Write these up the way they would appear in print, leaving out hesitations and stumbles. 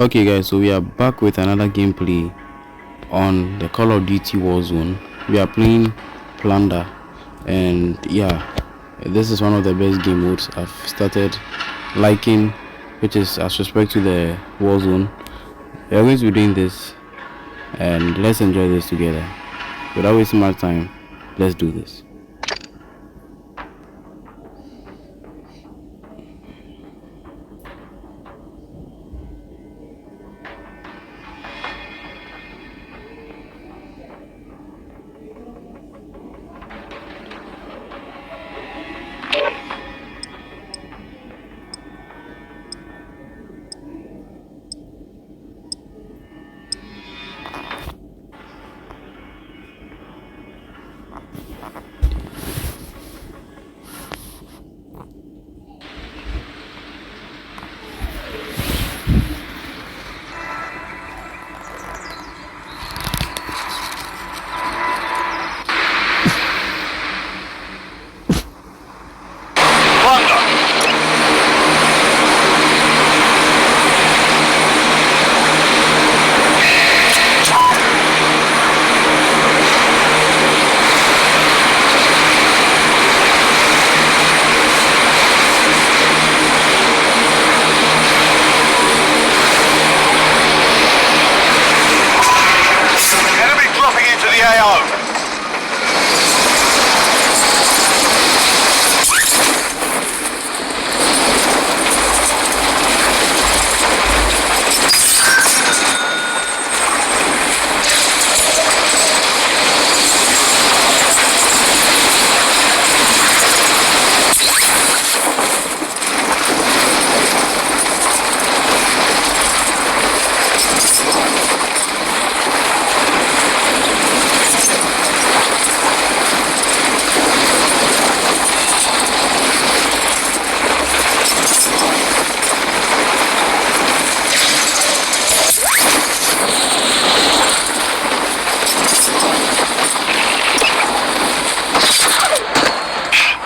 Okay guys, so we are back with another gameplay on the Call of Duty Warzone. We are playing Plunder, and yeah, this is one of the best game modes I've started liking, which is as respect to the Warzone. We are going to be doing this, and let's enjoy this together. Without wasting much time, let's do this.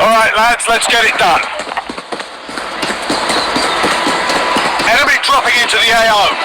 Alright lads, let's get it done. Enemy dropping into the AO.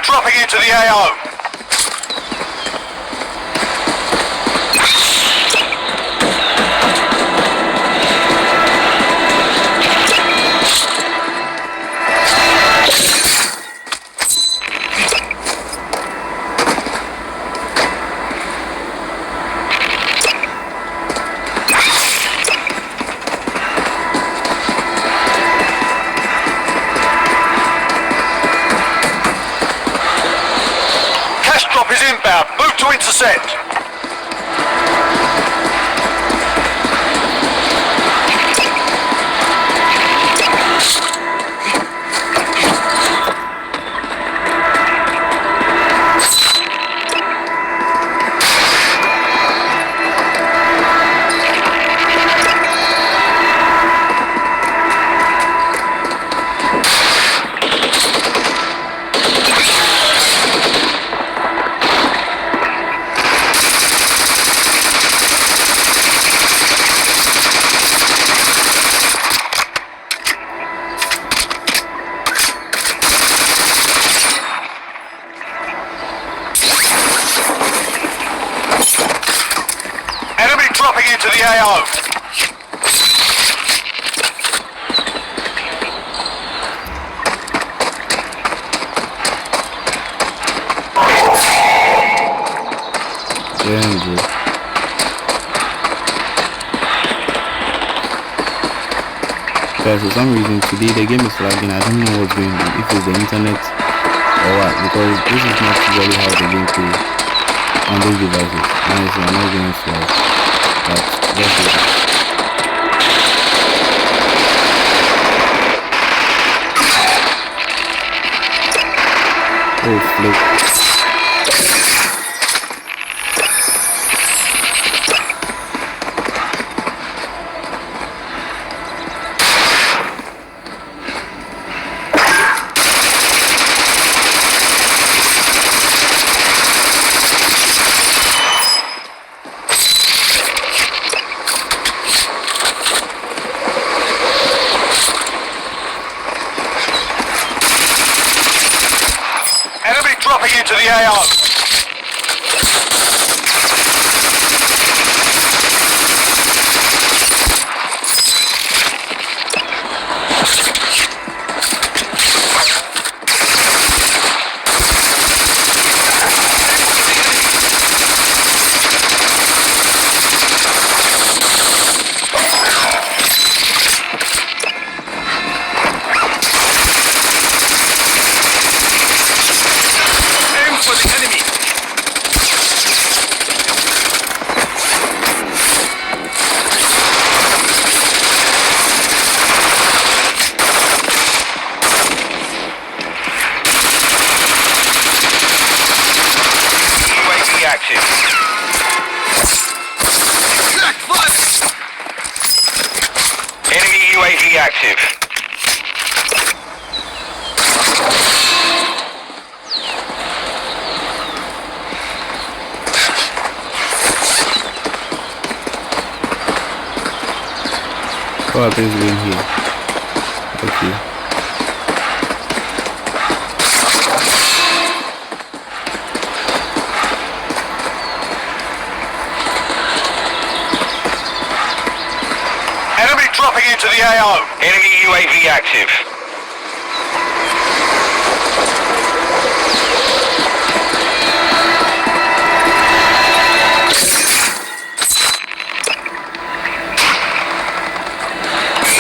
Dropping into the AO. Drop is inbound. Move to intercept. Dropping into the AO. Guys, for some reason today the game is lagging. I don't know what's going on. If it's the internet or what? Because this is not usually how the game plays on those devices. Honestly, I'm not going slow, but let's do it. Oh, flip. Enemy dropping into the AO. Aim for the enemy. UAV active. Enemy UAV active. Oh, there's one here. Okay. Enemy dropping into the AO. Enemy UAV active.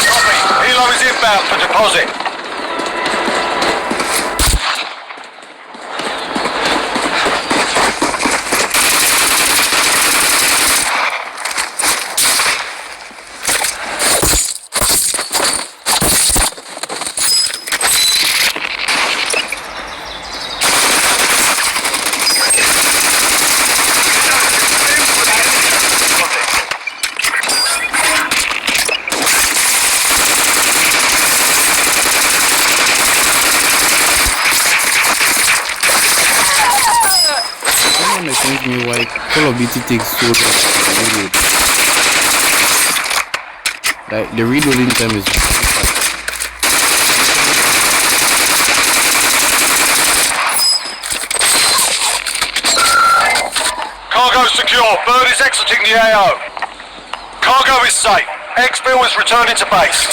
Copy. Helo is inbound for deposit. Someone explains me why Call of Duty takes so long to reload. Like the reloading time is Cargo secure. Bird is exiting the AO. Cargo is safe. Exfil is returning to base.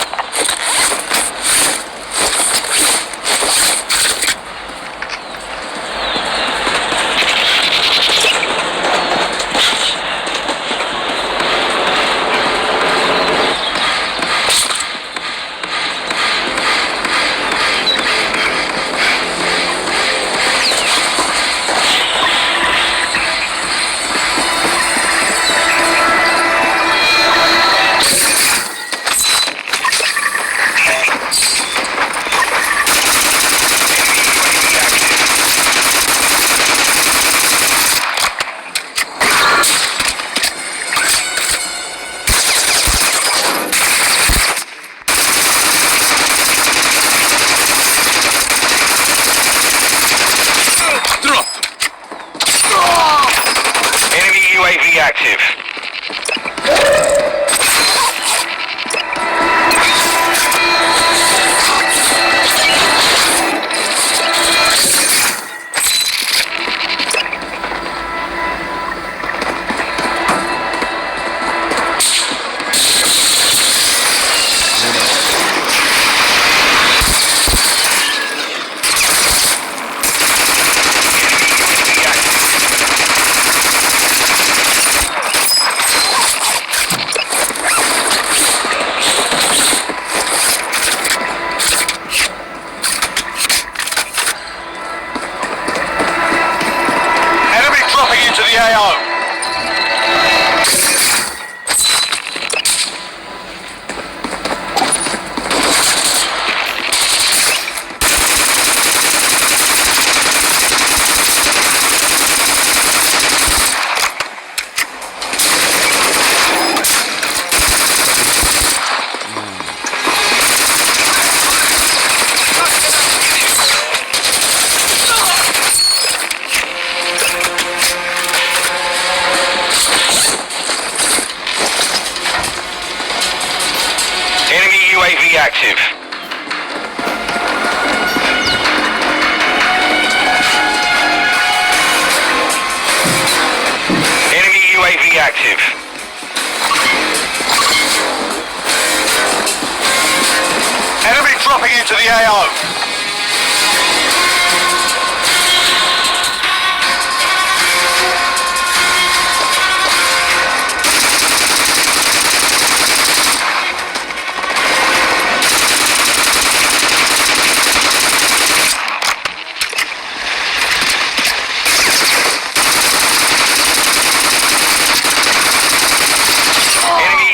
the AO. UAV active. Enemy UAV active. Enemy dropping into the AO.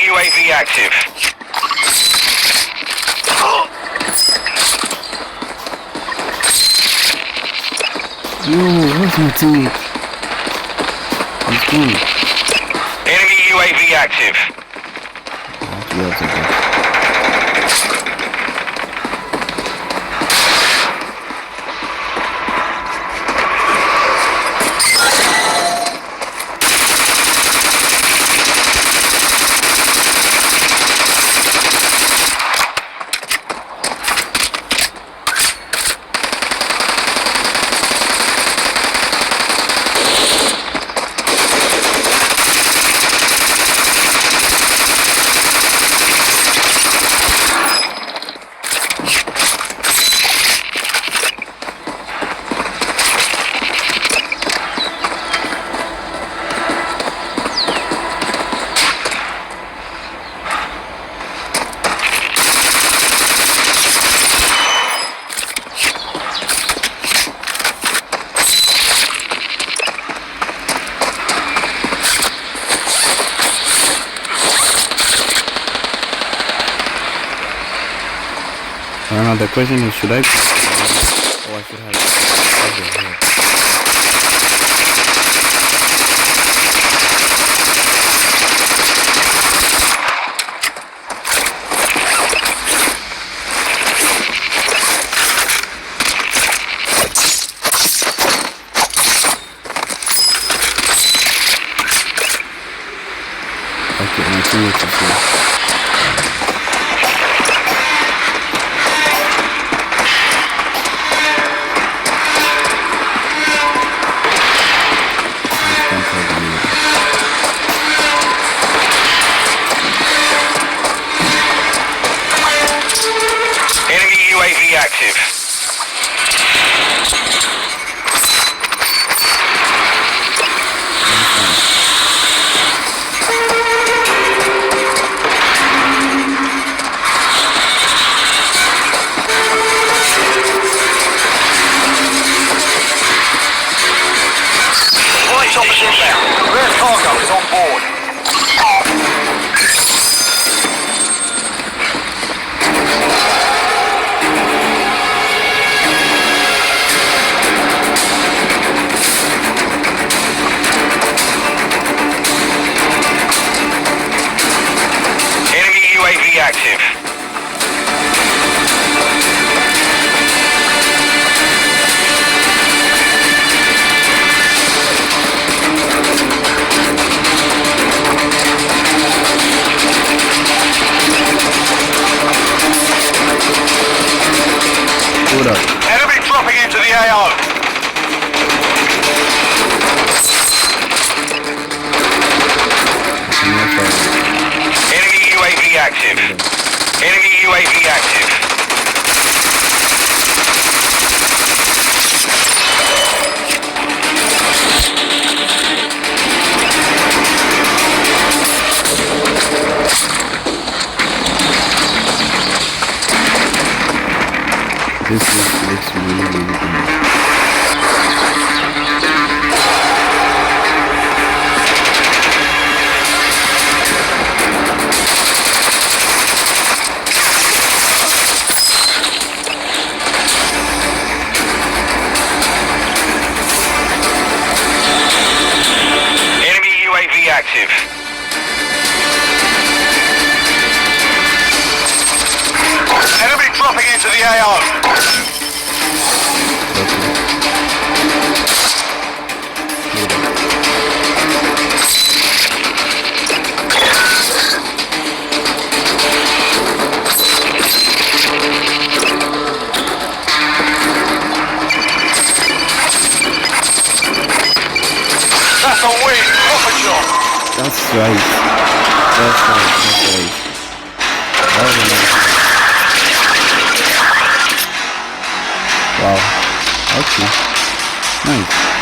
UAV active. Yo, where's my teammate? He's gone. Enemy UAV active. Now the question is, should I or I should have it here? Okay, my teammates is here. UAV active. Flight option down. Rare cargo is on board. UAV active. Hold up. Enemy dropping into the AO. Enemy UAV active. Enemy UAV active. This looks really good. active. Enemy dropping into the AO. That's a win. Proper job. That's right. That's right. That's right. That was a nice one. Wow. Okay. Nice.